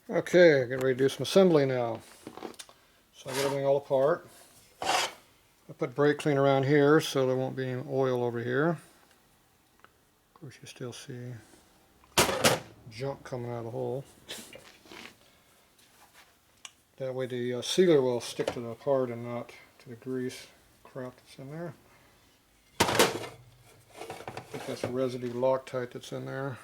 Okay, get ready to do some assembly now. So I get everything all apart. I put brake clean around here so there won't be any oil over here. Of course you still see junk coming out of the hole. That way the sealer will stick to the part and not to the grease crap that's in there. I think that's residue Loctite that's in there.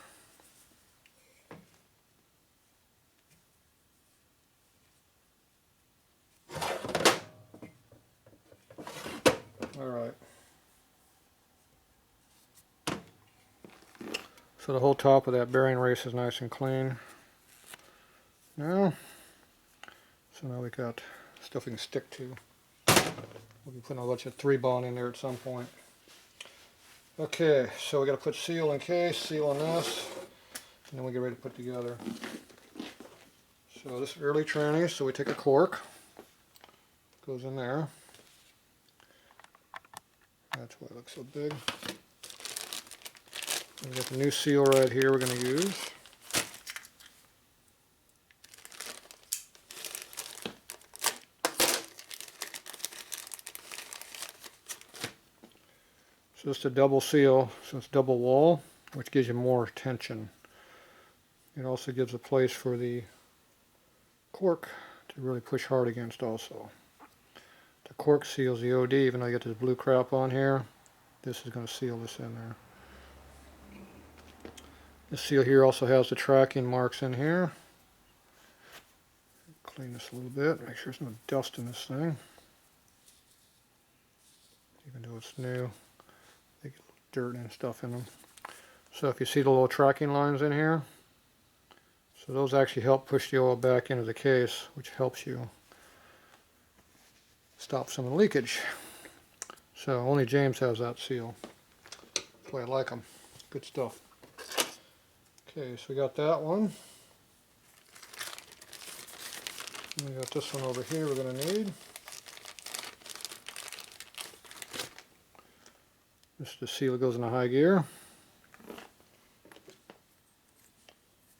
Alright. So the whole top of that bearing race is nice and clean. Now, so now we got stuff we can stick to. We'll be putting a bunch of 3-bond in there at some point. Okay, so we got to put seal in case, seal on this, and then we get ready to put together. So this is early tranny, so we take a cork, goes in there. That's why it looks so big. We got the new seal right here we're going to use. So it's a double seal, so it's double wall, which gives you more tension. It also gives a place for the cork to really push hard against also. The cork seals the OD, even though you get this blue crap on here. This is going to seal this in there. This seal here also has the tracking marks in here. Clean this a little bit, make sure there's no dust in this thing. Even though it's new, they get dirt and stuff in them. So if you see the little tracking lines in here, so those actually help push the oil back into the case, which helps you stop some of the leakage. So only James has that seal. That's why I like them. Good stuff. Okay, so we got that one. And we got this one over here we're going to need. This is the seal that goes in the high gear.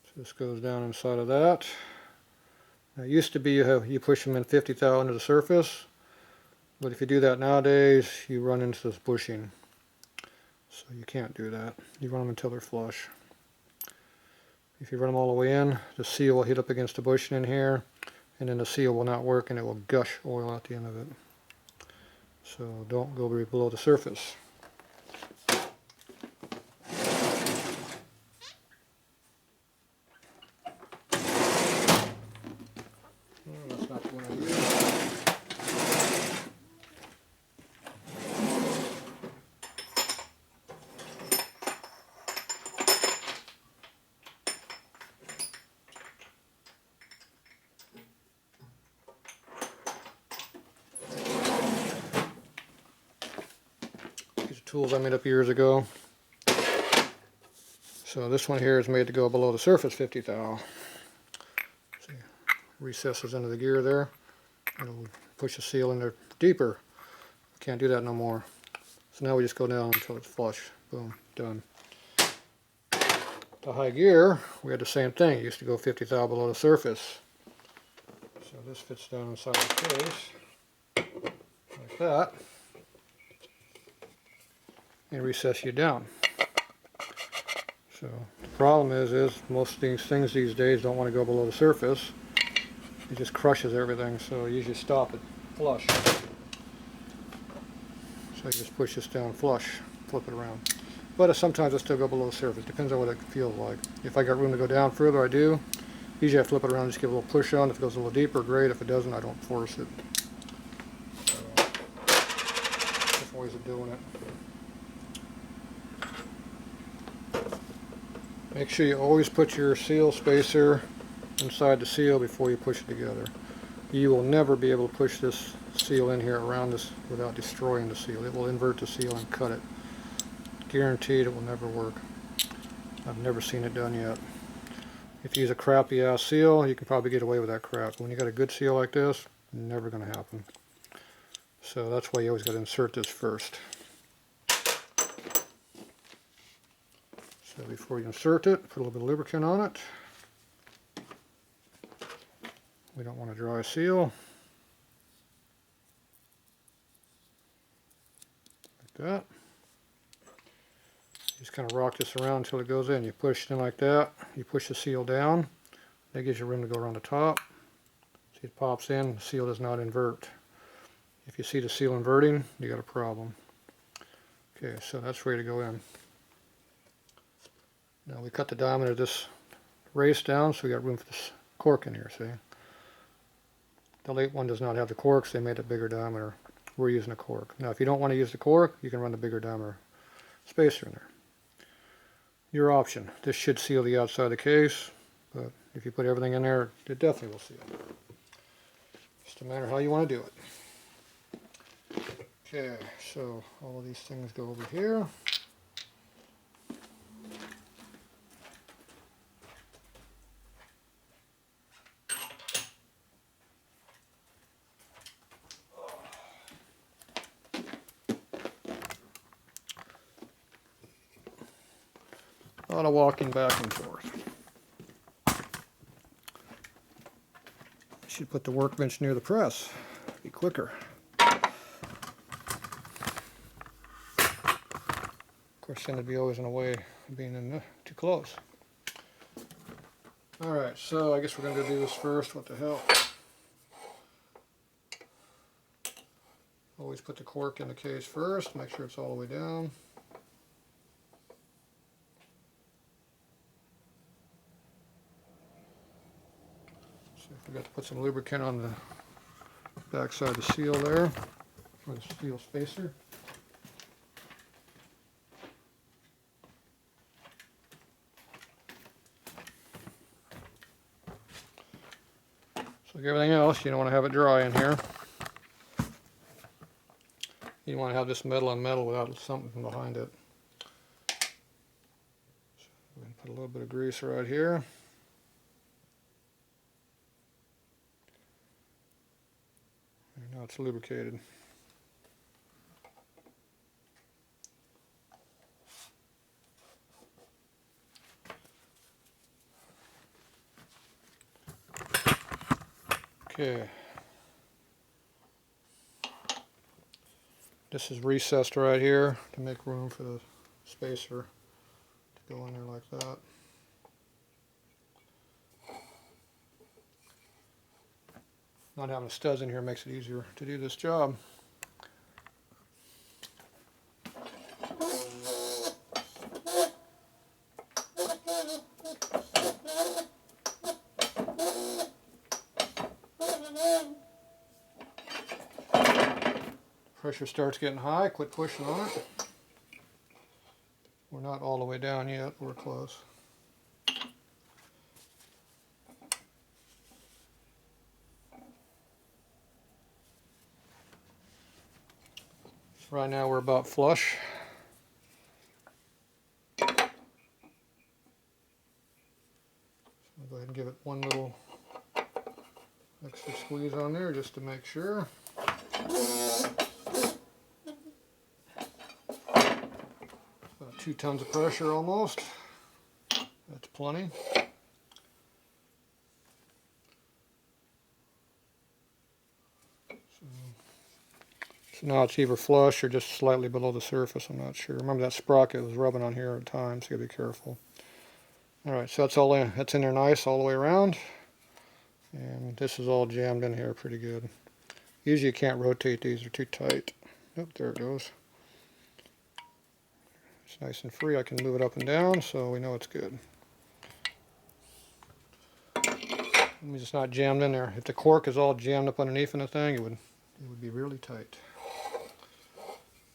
So this goes down inside of that. Now, it used to be you push them in 50 thou into the surface, but if you do that nowadays, you run into this bushing. So you can't do that. You run them until they're flush. If you run them all the way in, the seal will hit up against the bushing in here, and then the seal will not work and it will gush oil at the end of it. So don't go below the surface. That's not the one I use. These are tools I made up years ago. So this one here is made to go below the surface 50 thou. See, recesses into the gear there. It'll push the seal in there deeper. Can't do that no more. So now we just go down until it's flush. Boom, done. The high gear, we had the same thing. It used to go 50 thou below the surface. So this fits down inside the case like that, and recess you down. So the problem is most of these things these days don't want to go below the surface. It just crushes everything, so you usually stop it flush. So you just push this down flush, flip it around. But sometimes it'll still go below the surface, depends on what it feels like. If I got room to go down further, I do. Usually I flip it around, just give it a little push on. If it goes a little deeper, great. If it doesn't, I don't force it. So, different ways of doing it. Make sure you always put your seal spacer inside the seal before you push it together. You will never be able to push this seal in here around this without destroying the seal. It will invert the seal and cut it. Guaranteed it will never work. I've never seen it done yet. If you use a crappy ass seal, you can probably get away with that crap. When you got a good seal like this, never going to happen. So that's why you always got to insert this first. So before you insert it, put a little bit of lubricant on it. We don't want a dry seal. Like that. Just kind of rock this around until it goes in. You push it in like that. You push the seal down. That gives you room to go around the top. See, it pops in. The seal does not invert. If you see the seal inverting, you got a problem. Okay, so that's ready to go in. Now we cut the diameter of this race down, so we got room for this cork in here, see? The late one does not have the corks. They made a bigger diameter. We're using a cork. Now if you don't want to use the cork, you can run the bigger diameter spacer in there. Your option. This should seal the outside of the case, but if you put everything in there, it definitely will seal. Just a matter of how you want to do it. Okay, so all of these things go over here. A lot of walking back and forth. Should put the workbench near the press. Be quicker. Of course, then it'd be always in a way of being in too close. Alright, so I guess we're going to do this first. What the hell? Always put the cork in the case first. Make sure it's all the way down. Forgot to put some lubricant on the back side of the seal there, or the seal spacer. So like everything else, you don't want to have it dry in here. You want to have this metal on metal without something behind it. So we're going to put a little bit of grease right here. Now it's lubricated. Okay. This is recessed right here to make room for the spacer to go in there like that. Not having studs in here makes it easier to do this job. Pressure starts getting high, quit pushing on it. We're not all the way down yet, we're close. Right now we're about flush. So I'll go ahead and give it one little extra squeeze on there just to make sure. About 2 tons of pressure almost. That's plenty. So now it's either flush or just slightly below the surface, I'm not sure. Remember that sprocket was rubbing on here at times, so you gotta be careful. Alright, so that's all in. That's in there nice all the way around. And this is all jammed in here pretty good. Usually you can't rotate these, they're too tight. Oh, there it goes. It's nice and free. I can move it up and down, so we know it's good. It means it's not jammed in there. If the cork is all jammed up underneath in the thing, it would be really tight.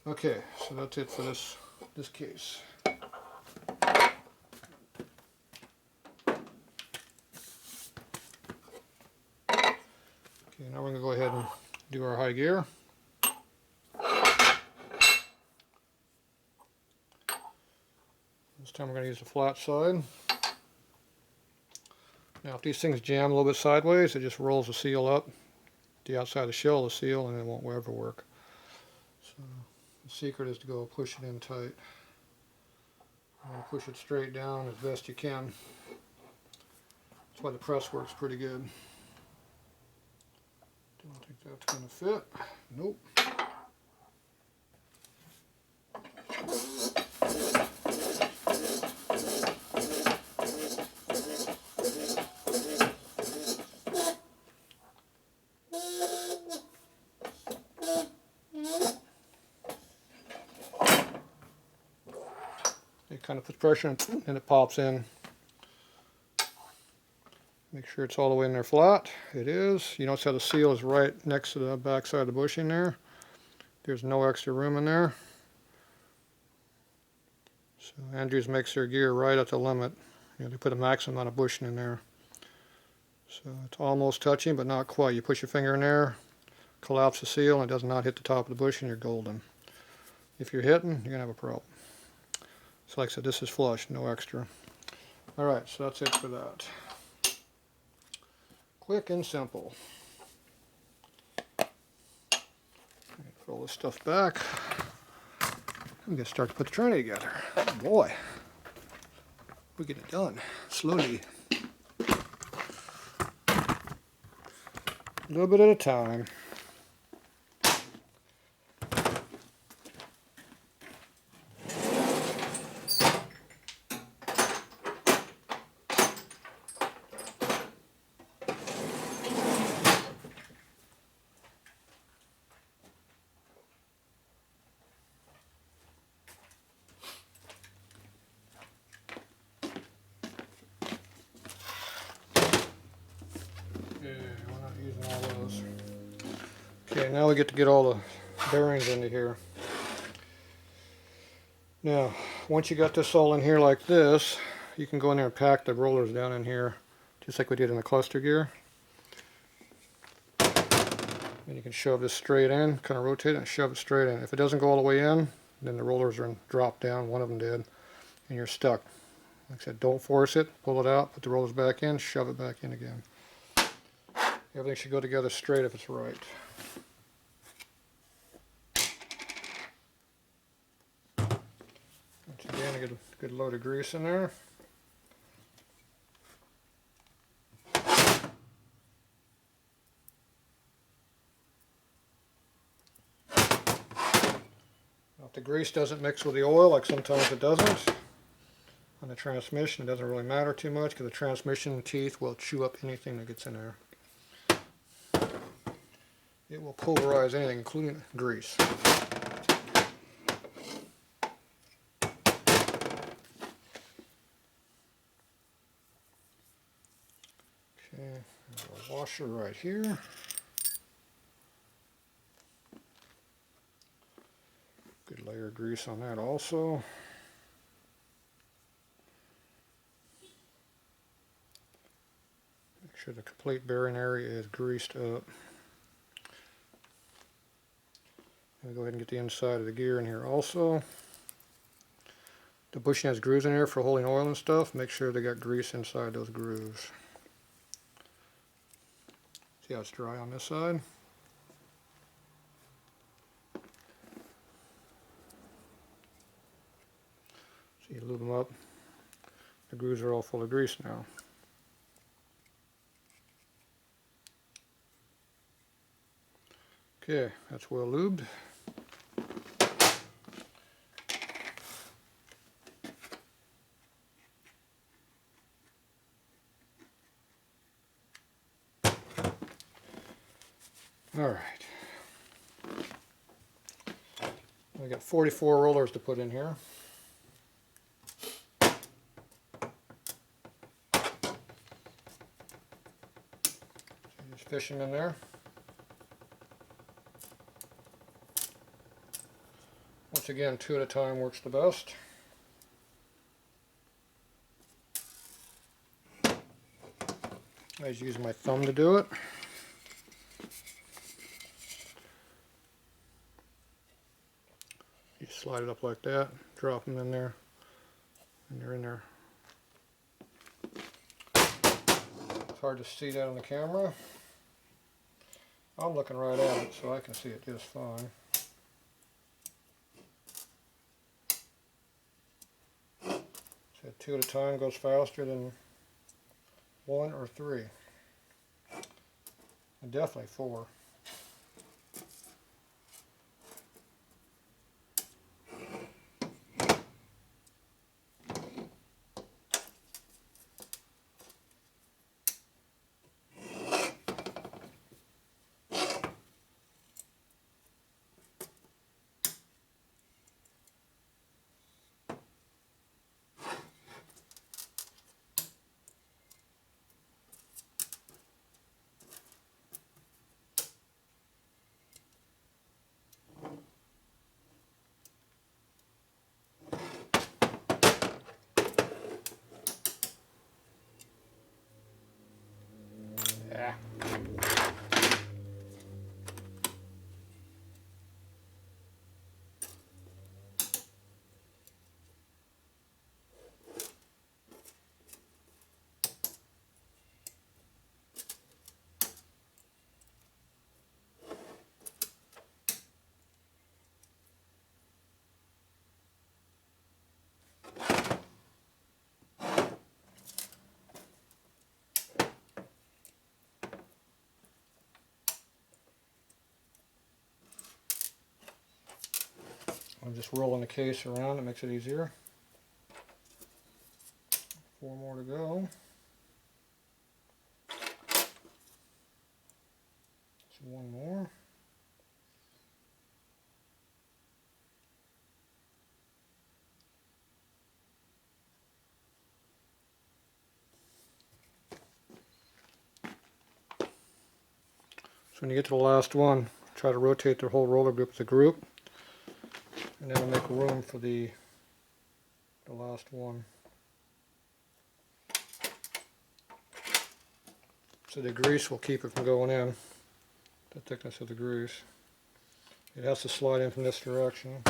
Okay, so that's it for this case. Okay, now we're going to go ahead and do our high gear. This time we're going to use the flat side. Now if these things jam a little bit sideways, it just rolls the seal up, the outside of the shell of the seal, and it won't ever work. So the secret is to go push it in tight. Push it straight down as best you can. That's why the press works pretty good. That's going to fit. Nope. It kind of puts pressure and it pops in. Make sure it's all the way in there flat. It is. You notice how the seal is right next to the back side of the bushing there. There's no extra room in there. So Andrews makes their gear right at the limit. You know, they put a maximum amount of bushing in there. So it's almost touching, but not quite. You push your finger in there, collapse the seal, and it does not hit the top of the bushing, you're golden. If you're hitting, you're going to have a problem. So like I said, this is flush, no extra. Alright, so that's it for that. Quick and simple. Put all this stuff back. I'm going to start to put the tranny together. Oh boy. We get it done. Slowly. A little bit at a time. We're not using all those. Okay, now we get to get all the bearings into here. Now, once you got this all in here like this, you can go in there and pack the rollers down in here, just like we did in the cluster gear. And you can shove this straight in, kind of rotate it and shove it straight in. If it doesn't go all the way in, then the rollers are dropped down, one of them did, and you're stuck. Like I said, don't force it, pull it out, put the rollers back in, shove it back in again. Everything should go together straight if it's right. Once again, I get a good load of grease in there. Now, if the grease doesn't mix with the oil, like sometimes it doesn't, on the transmission, it doesn't really matter too much because the transmission teeth will chew up anything that gets in there. It will pulverize anything, including grease. Okay, there's a washer right here. Good layer of grease on that also. Make sure the complete bearing area is greased up. I'll go ahead and get the inside of the gear in here also. The bushing has grooves in there for holding oil and stuff. Make sure they got grease inside those grooves. See how it's dry on this side? So you lube them up. The grooves are all full of grease now. Okay, that's well lubed. Alright. We got 44 rollers to put in here. Just fish them in there. Once again, 2 at a time works the best. I just use my thumb to do it. You slide it up like that, drop them in there, and they're in there. It's hard to see that on the camera. I'm looking right at it, so I can see it just fine. So 2 at a time goes faster than 1 or 3. And definitely 4. Yeah. I'm just rolling the case around, it makes it easier. 4 more to go. So 1 more. So when you get to the last one, try to rotate the whole roller group as a group, and then make room for the last one. So the grease will keep it from going in, the thickness of the grease. It has to slide in from this direction.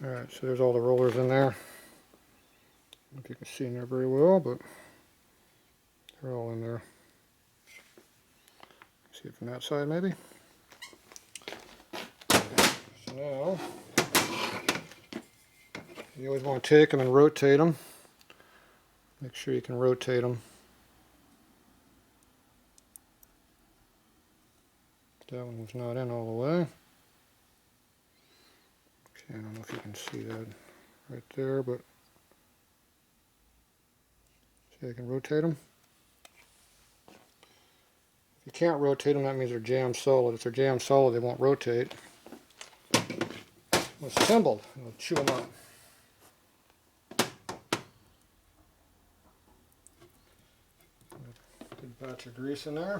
Alright, so there's all the rollers in there. I don't know if you can see in there very well, but they're all in there. See it from that side maybe? So now, you always want to take them and rotate them. Make sure you can rotate them. That one was not in all the way. Okay, I don't know if you can see that right there, but see, I can rotate them. If you can't rotate them, that means they're jammed solid. If they're jammed solid, they won't rotate. When assembled, it'll chew them up. Good batch of grease in there.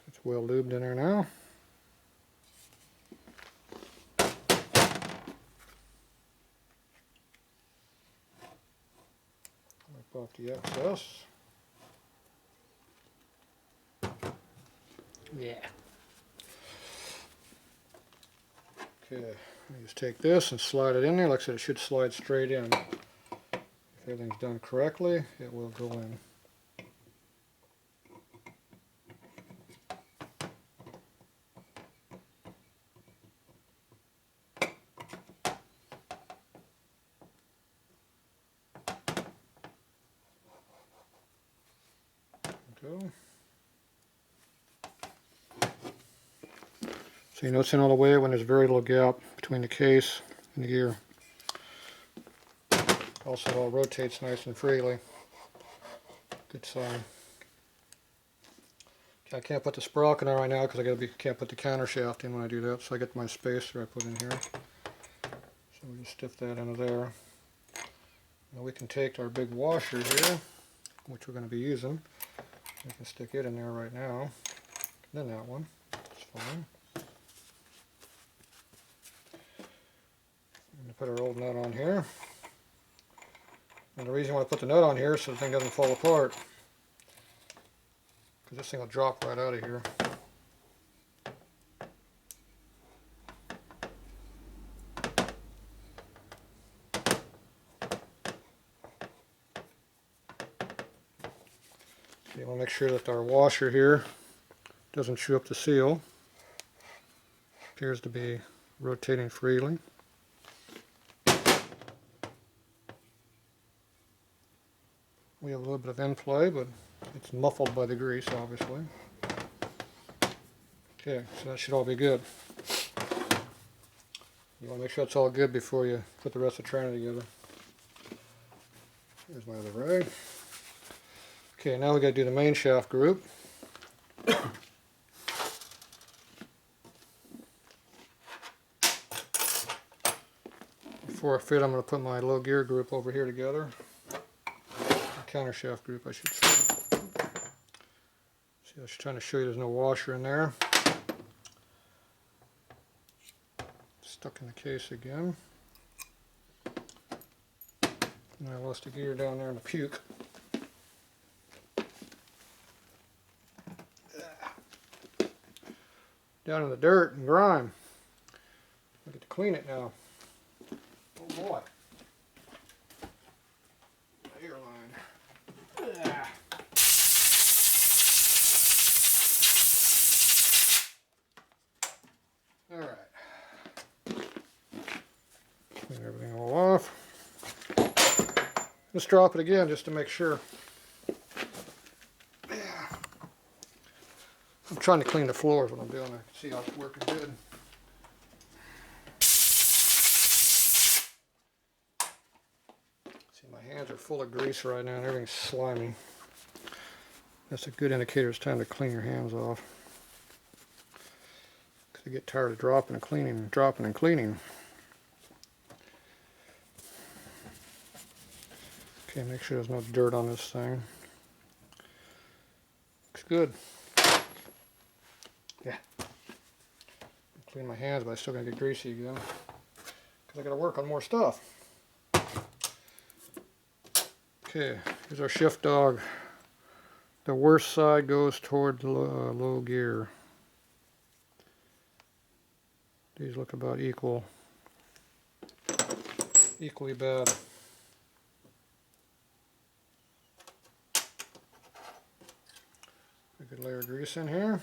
It's well lubed in there now. Wipe off the excess. Yeah. Okay, you just take this and slide it in there. Like I said, it should slide straight in. If everything's done correctly, it will go in. Go. So you notice in all the way when there's very little gap between the case and the gear. Also, it all rotates nice and freely. Good sign. Okay, I can't put the sprocket in right now because can't put the counter shaft in when I do that. So I get my spacer I put in here. So we just stiff that into there. Now we can take our big washer here, which we're going to be using. We can stick it in there right now. Then that one. It's fine. I'm going to put our old nut on here. And the reason I want to put the nut on here is so the thing doesn't fall apart. Because this thing will drop right out of here. So you want to make sure that our washer here doesn't chew up the seal. Appears to be rotating freely. We have a little bit of end play, but it's muffled by the grease, obviously. Okay, so that should all be good. You want to make sure it's all good before you put the rest of the trainer together. Here's my other rag. Okay, now we got to do the main shaft group. Before I fit, I'm going to put my low gear group over here together. Countershaft group, I should say. See, I was trying to show you there's no washer in there. Stuck in the case again. And I lost the gear down there in the puke. Down in the dirt and grime. I get to clean it now. Oh boy. Airline. Alright. Clean everything all off. Let's drop it again just to make sure. I'm trying to clean the floors when I'm doing it. I can see how it's working good. See, my hands are full of grease right now and everything's slimy. That's a good indicator it's time to clean your hands off. Because I get tired of dropping and cleaning and dropping and cleaning. Okay, make sure there's no dirt on this thing. Looks good. Yeah. Clean my hands, but I still gotta get greasy again. Because I gotta work on more stuff. Okay, here's our shift dog. The worst side goes toward the low gear. These look about equally bad. A good layer of grease in here.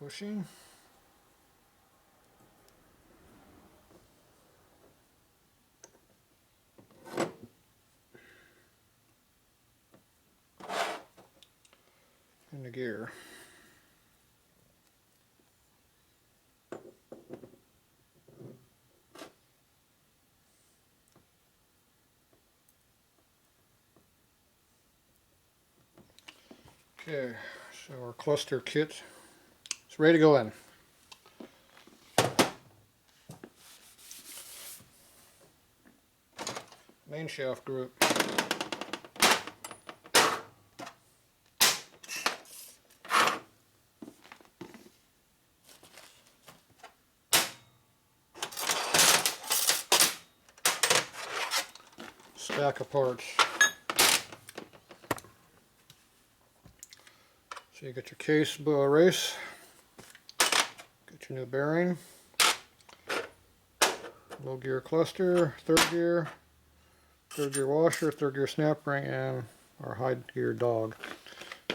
Bushing. And the gear. Okay, so our cluster kit is ready to go in. Main shaft group. Stack of parts. So you get your case race, get your new bearing, low gear cluster, third gear washer, third gear snap ring, and our high gear dog.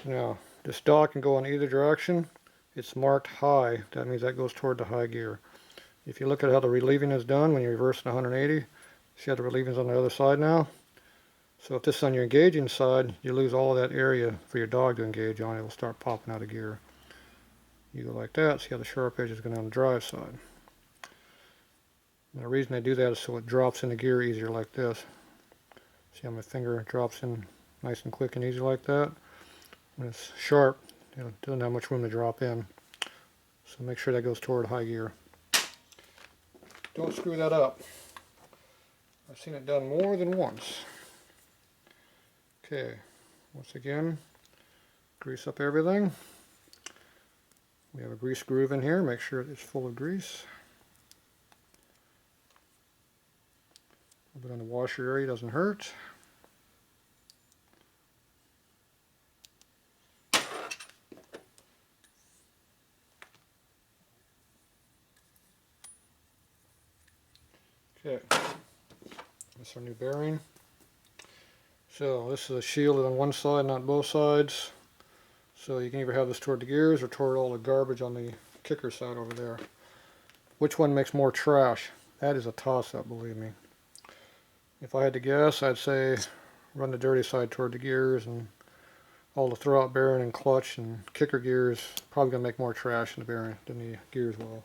Now this dog can go in either direction. It's marked high, that means that goes toward the high gear. If you look at how the relieving is done when you reverse it 180, see how the relieving is on the other side now? So if this is on your engaging side, you lose all that area for your dog to engage on. It will start popping out of gear. You go like that, see how the sharp edge is going on the drive side. And the reason they do that is so it drops into gear easier like this. See how my finger drops in nice and quick and easy like that? When it's sharp, it doesn't have much room to drop in. So make sure that goes toward high gear. Don't screw that up. I've seen it done more than once. Okay, once again, grease up everything. We have a grease groove in here, make sure it's full of grease. A little bit on the washer area, doesn't hurt. Okay, that's our new bearing. So this is shielded on one side, not both sides. So you can either have this toward the gears or toward all the garbage on the kicker side over there. Which one makes more trash? That is a toss-up, believe me. If I had to guess, I'd say run the dirty side toward the gears, and all the throwout bearing and clutch and kicker gears probably going to make more trash in the bearing than the gears will.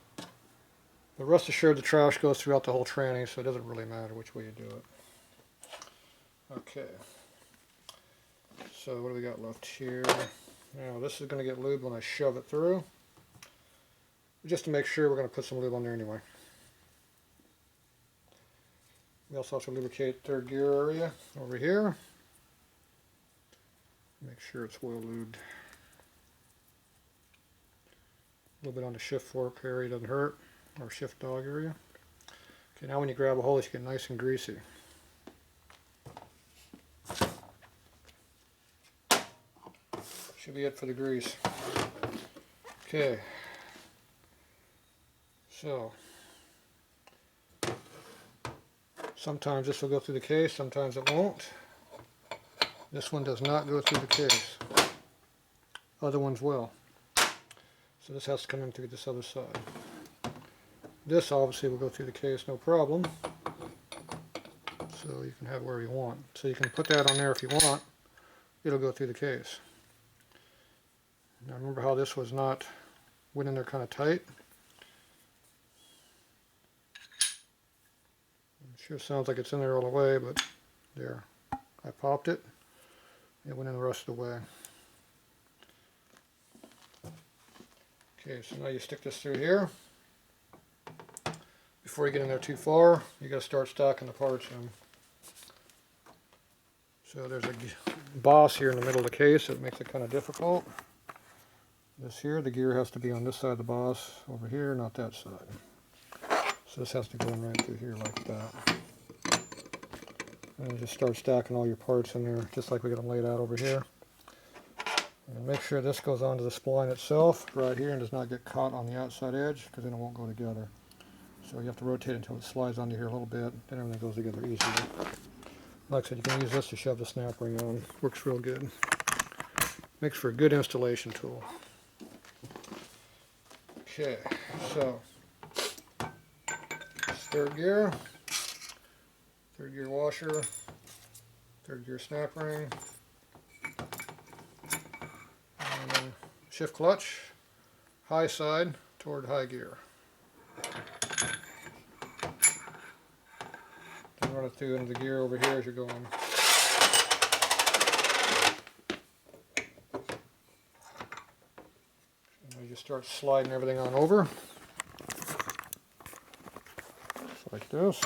But rest assured the trash goes throughout the whole tranny, so it doesn't really matter which way you do it. Okay. So what do we got left here? Now this is going to get lubed when I shove it through. Just to make sure, we're going to put some lube on there anyway. We also have to lubricate third gear area over here. Make sure it's well lubed. A little bit on the shift fork area doesn't hurt, or shift dog area. Okay, now when you grab a hold, it should get nice and greasy. Should be it for the grease. Okay. So, sometimes this will go through the case, sometimes it won't. This one does not go through the case. Other ones will. So this has to come in through this other side. This obviously will go through the case, no problem. So you can have it wherever you want. So you can put that on there if you want. It'll go through the case. Now remember how this was not, went in there kind of tight? It sure sounds like it's in there all the way, but there. I popped it. It went in the rest of the way. Okay, so now you stick this through here. Before you get in there too far, you got to start stacking the parts in. So there's a boss here in the middle of the case that makes it kind of difficult. This here, the gear has to be on this side of the boss over here, not that side. So this has to go in right through here like that. And you just start stacking all your parts in there, just like we got them laid out over here. And make sure this goes onto the spline itself right here and does not get caught on the outside edge, because then it won't go together. So you have to rotate it until it slides onto here a little bit, then everything goes together easily. Like I said, you can use this to shove the snap ring on. Works real good. Makes for a good installation tool. Okay, so third gear washer, third gear snap ring, and then shift clutch, high side toward high gear. Then run it through into the gear over here as you're going. You just start sliding everything on over, just like this.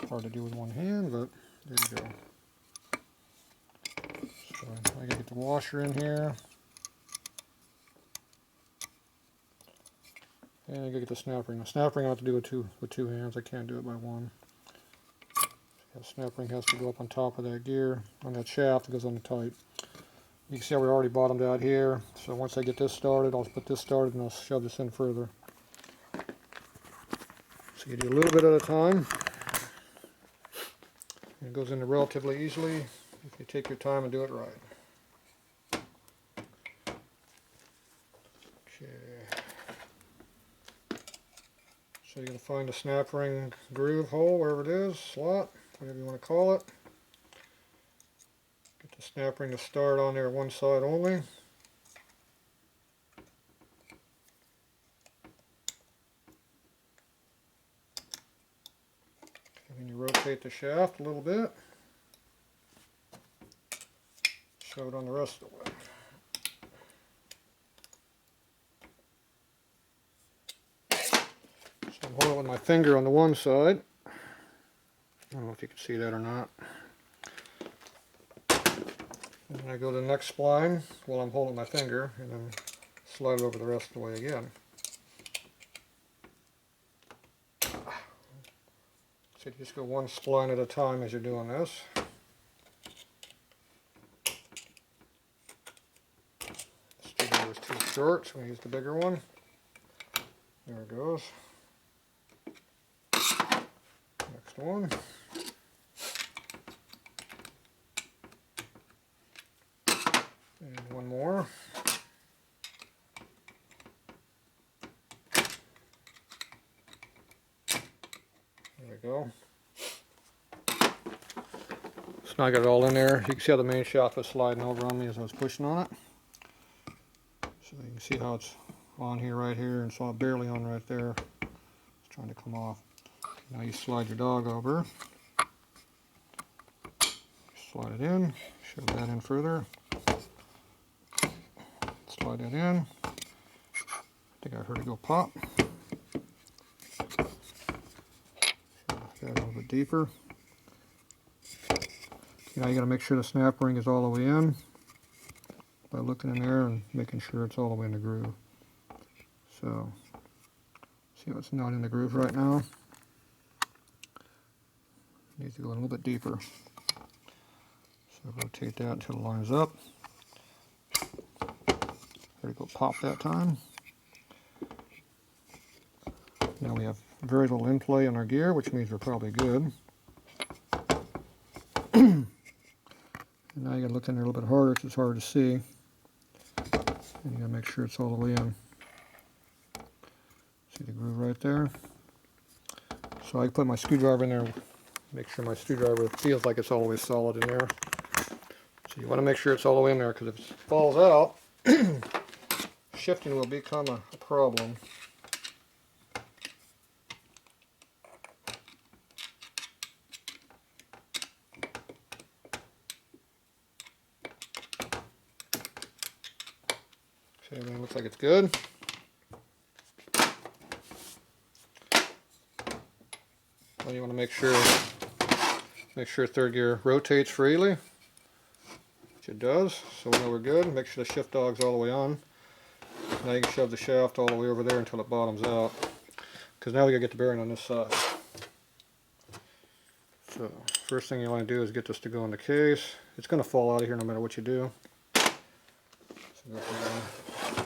Hard to do with one hand, but there you go. So I gotta get the washer in here, and I gotta get the snap ring. The snap ring I have to do with two hands. I can't do it by one. So the snap ring has to go up on top of that gear, on that shaft that goes on the tight. You can see how we're already bottomed out here. So once I get this started, I'll put this started and I'll shove this in further. So you do a little bit at a time. And it goes in relatively easily if you take your time and do it right. Okay. So you're going to find a snap ring groove hole, wherever it is, slot, whatever you want to call it. Get the snap ring to start on there one side only. And then you rotate the shaft a little bit. Shove it on the rest of the way. So I'm holding it with my finger on the one side. I don't know if you can see that or not. And then I go to the next spline while I'm holding my finger, and then slide it over the rest of the way again. So you just go one spline at a time as you're doing this. This figure was too short, so I'm going to use the bigger one. There it goes. Next one. And one more. There we go. So now I got it all in there. You can see how the main shaft was sliding over on me as I was pushing on it. So you can see how it's on here, right here, and so barely on right there. It's trying to come off. Now you slide your dog over. Slide it in, shove that in further. Slide it in. I think I heard it go pop. Shove that a little bit deeper. Now you got to make sure the snap ring is all the way in by looking in there and making sure it's all the way in the groove. So, see how it's not in the groove right now? Needs to go a little bit deeper. So rotate that until it lines up. There we go, pop that time. Now we have very little in play on our gear, which means we're probably good. And now you gotta look in there a little bit harder because it's hard to see. And you gotta make sure it's all the way in. See the groove right there? So I put my screwdriver in there, make sure my screwdriver feels like it's all the way solid in there. So you want to make sure it's all the way in there, because if it falls out, shifting will become a problem. So everything looks like it's good. Well, you want to make sure third gear rotates freely, which it does, so we know we're good. Make sure the shift dog's all the way on. Now you can shove the shaft all the way over there until it bottoms out, because now we gotta get the bearing on this side. So first thing you want to do is get this to go in the case. It's going to fall out of here no matter what you do. So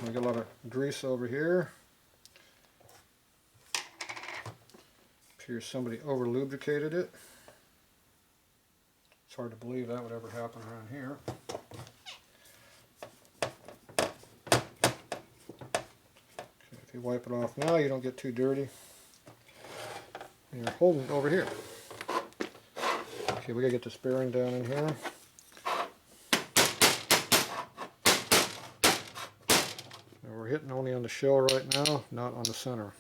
we get a lot of grease over here. Appears somebody over lubricated it. It's hard to believe that would ever happen around here. Okay, if you wipe it off now, you don't get too dirty. And you're holding it over here. Okay, we gotta get this bearing down in here. Now we're hitting only on the shell right now, not on the center.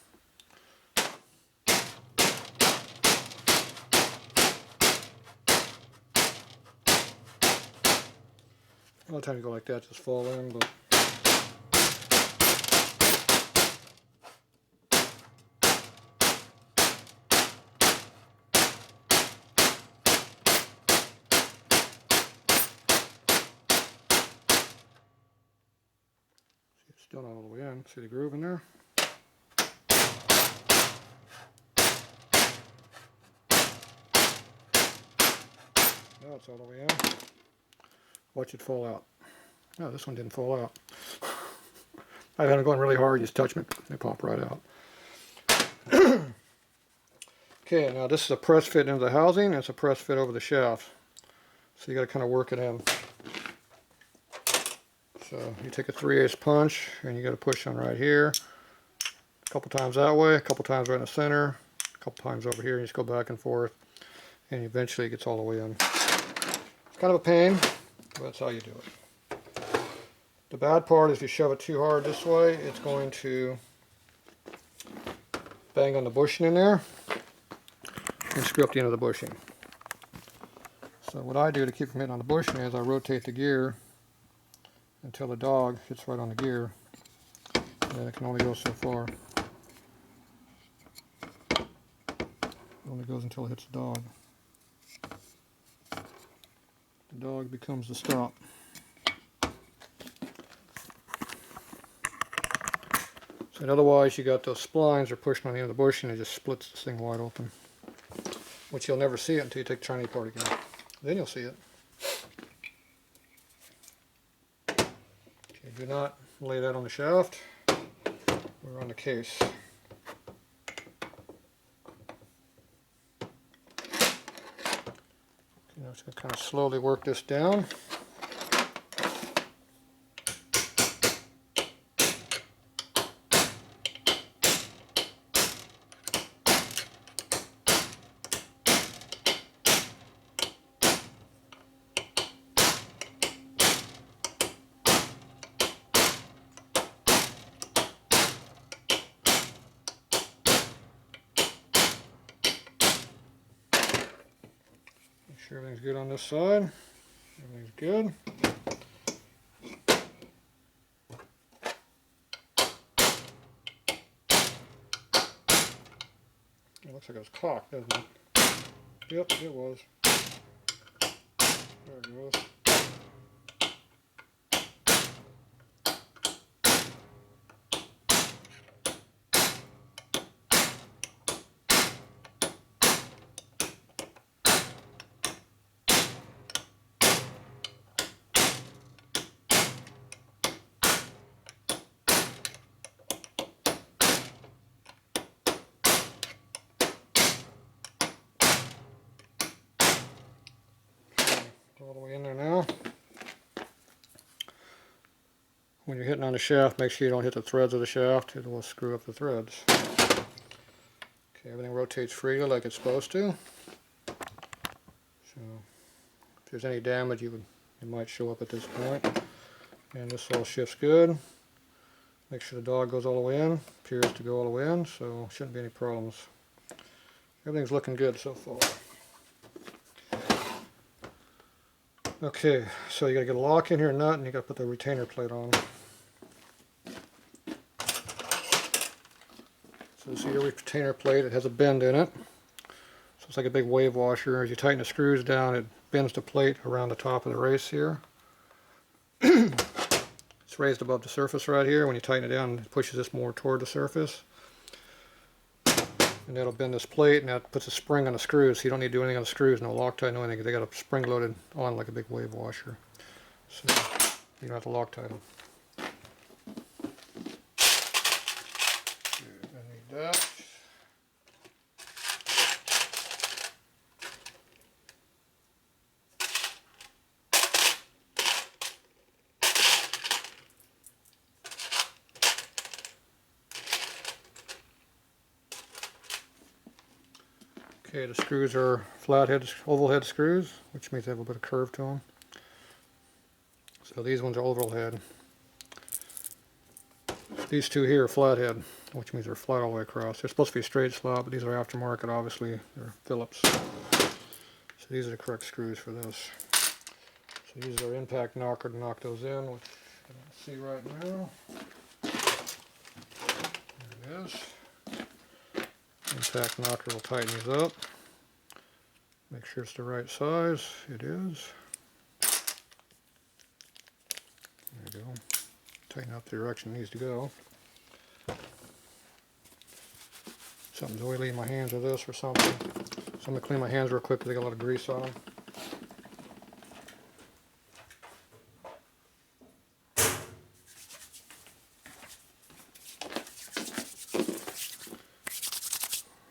A lot of times you go like that, just fall in, but it's still not all the way in. See the groove in there? Now it's all the way in. Watch it fall out. No, this one didn't fall out. I had it going really hard, you just touch them, they pop right out. Okay, now this is a press fit into the housing, and it's a press fit over the shaft. So you got to kind of work it in. So you take a 3/8 punch, and you got to push on right here. A couple times that way, a couple times right in the center, a couple times over here, and you just go back and forth, and eventually it gets all the way in. It's kind of a pain, but that's how you do it. The bad part is if you shove it too hard this way, it's going to bang on the bushing in there and screw up the end of the bushing. So what I do to keep from hitting on the bushing is I rotate the gear until the dog hits right on the gear, and then it can only go so far. It only goes until it hits the dog. The dog becomes the stop. So otherwise you got those splines are pushing on the end of the bushing, and it just splits this thing wide open. Which you'll never see it until you take the Chinese apart again. Then you'll see it. Okay, do not lay that on the shaft or on the case. Okay, now it's going to kind of slowly work this down. sure everything's good on this side. Everything's good. It looks like it was cocked, doesn't it? Yep, it was. There it goes. All the way in there now. When you're hitting on the shaft, make sure you don't hit the threads of the shaft. It will screw up the threads. Okay, everything rotates freely like it's supposed to. So if there's any damage, it might show up at this point. And this all shifts good. Make sure the dog goes all the way in. Appears to go all the way in, so shouldn't be any problems. Everything's looking good so far. Okay, so you got to get a lock in here, nut, and you got to put the retainer plate on. So see your retainer plate, it has a bend in it. So it's like a big wave washer. As you tighten the screws down, it bends the plate around the top of the race here. It's raised above the surface right here. When you tighten it down, it pushes this more toward the surface. And that'll bend this plate, and that puts a spring on the screws, so you don't need to do anything on the screws, no Loctite, no anything. They got a spring loaded on like a big wave washer. So you don't have to Loctite them. I need that. Okay, the screws are flathead, oval head screws, which means they have a bit of curve to them. So these ones are oval head. These two here are flathead, which means they're flat all the way across. They're supposed to be straight slot, but these are aftermarket, obviously. They're Phillips. So these are the correct screws for this. So use our impact knocker to knock those in, which I don't see right now. There it is. Impact knocker will tighten these up. Make sure it's the right size. It is. There you go. Tighten up the direction it needs to go. Something's oily in my hands with this or something. So I'm going to clean my hands real quick because they got a lot of grease on them.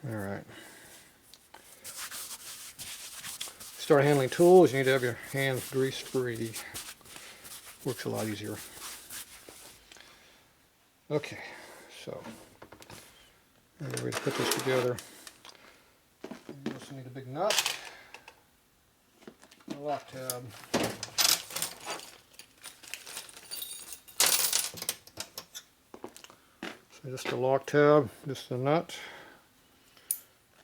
Alright. Start handling tools, you need to have your hands grease free. Works a lot easier. Okay, so we're going to put this together. You also need a big nut, a lock tab. So just the lock tab, just the nut.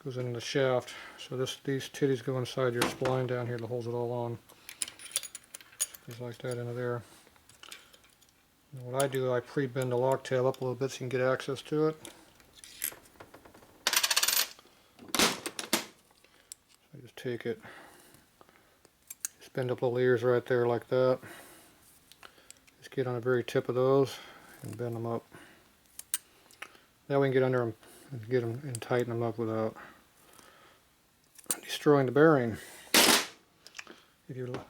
Goes into the shaft. So these titties go inside your spline down here that holds it all on. Just like that into there. And what I do, I pre-bend the lock tab up a little bit so you can get access to it. So I just take it, just bend up little ears right there like that. Just get on the very tip of those and bend them up. Now we can get under them and get them and tighten them up without destroying the bearing.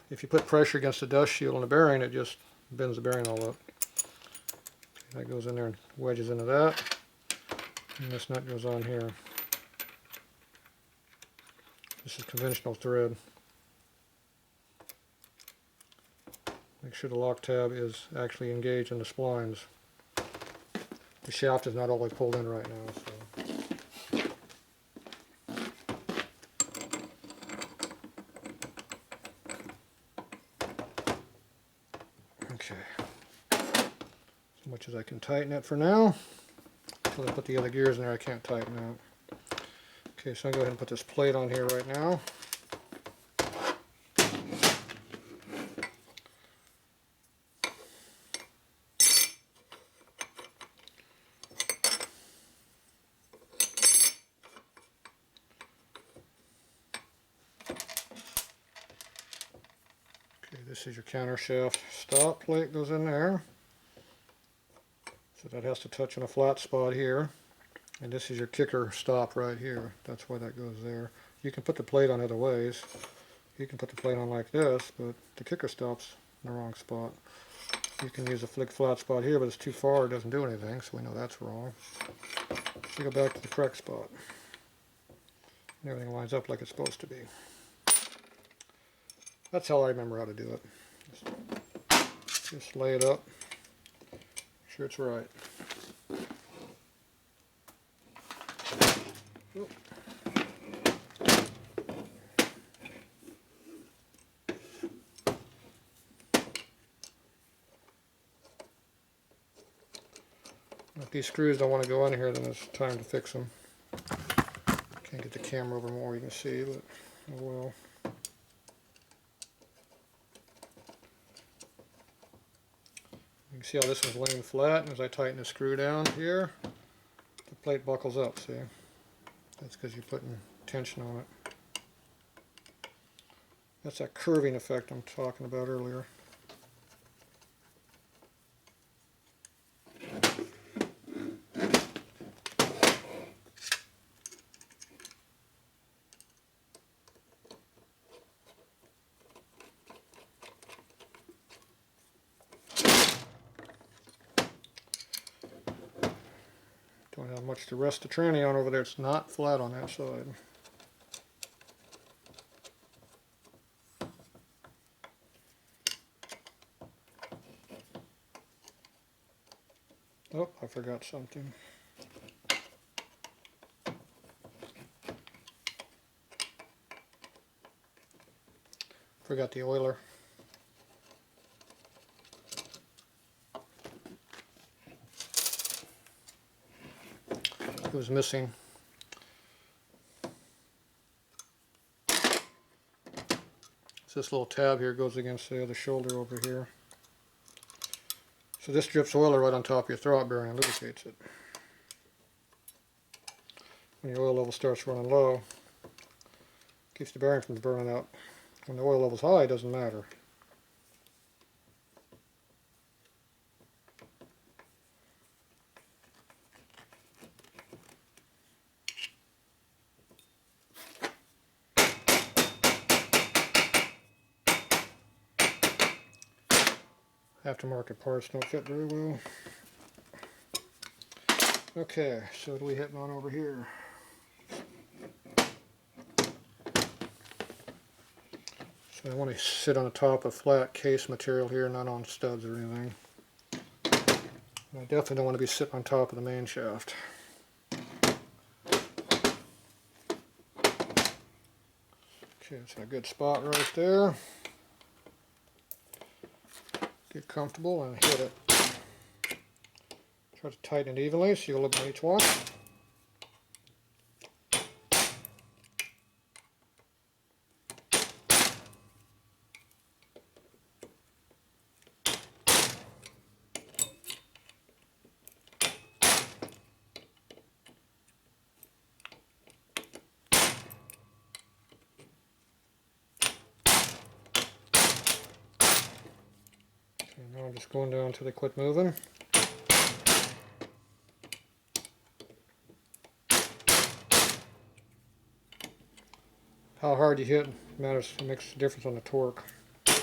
If you put pressure against the dust shield on the bearing, it just bends the bearing all up. That goes in there and wedges into that, and this nut goes on here. This is conventional thread. Make sure the lock tab is actually engaged in the splines. The shaft is not all the way pulled in right now, so. Okay, as much as I can tighten it for now. Until I put the other gears in there, I can't tighten out. Okay, so I'm going to go ahead and put this plate on here right now. This is your counter shaft stop plate, goes in there. So that has to touch on a flat spot here. And this is your kicker stop right here. That's why that goes there. You can put the plate on other ways. You can put the plate on like this, but the kicker stop's in the wrong spot. You can use a flick flat spot here, but it's too far, it doesn't do anything, so we know that's wrong. So go back to the correct spot. And everything lines up like it's supposed to be. That's how I remember how to do it. Just lay it up, make sure it's right. Oop. If these screws don't want to go in here, then it's time to fix them. Can't get the camera over more, you can see, but oh well. You can see how this one's laying flat, and as I tighten the screw down here, the plate buckles up, see? That's because you're putting tension on it. That's that curving effect I'm talking about earlier. Don't have much to rest the tranny on over there. It's not flat on that side. Oh, I forgot something. Forgot the oiler. It was missing. So this little tab here goes against the other shoulder over here. So this drips oil right on top of your throat bearing and lubricates it. When your oil level starts running low, keeps the bearing from burning out. When the oil level's high, it doesn't matter. Aftermarket parts don't fit very well. Okay, so what are we hitting on over here? So I want to sit on the top of flat case material here, not on studs or anything. And I definitely don't want to be sitting on top of the main shaft. Okay, that's a good spot right there. Get comfortable and hit it. Try to tighten it evenly so you'll look at each one. And now I'm just going down until they quit moving. How hard you hit matters, it makes a difference on the torque. Go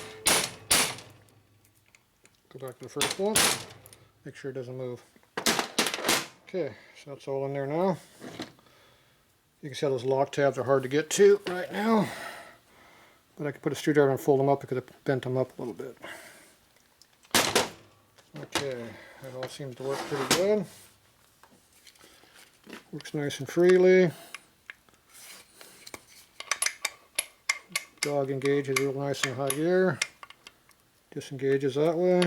back to the first one, make sure it doesn't move. Okay, so that's all in there now. You can see how those lock tabs are hard to get to right now. But I could put a screwdriver and fold them up because it bent them up a little bit. Okay, that all seems to work pretty good. Works nice and freely. Dog engages real nice in high gear. Disengages that way.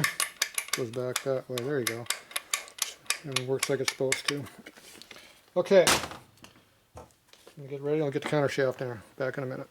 Goes back that way. There you go. And it works like it's supposed to. Okay. Get ready. I'll get the counter shaft in there. Back in a minute.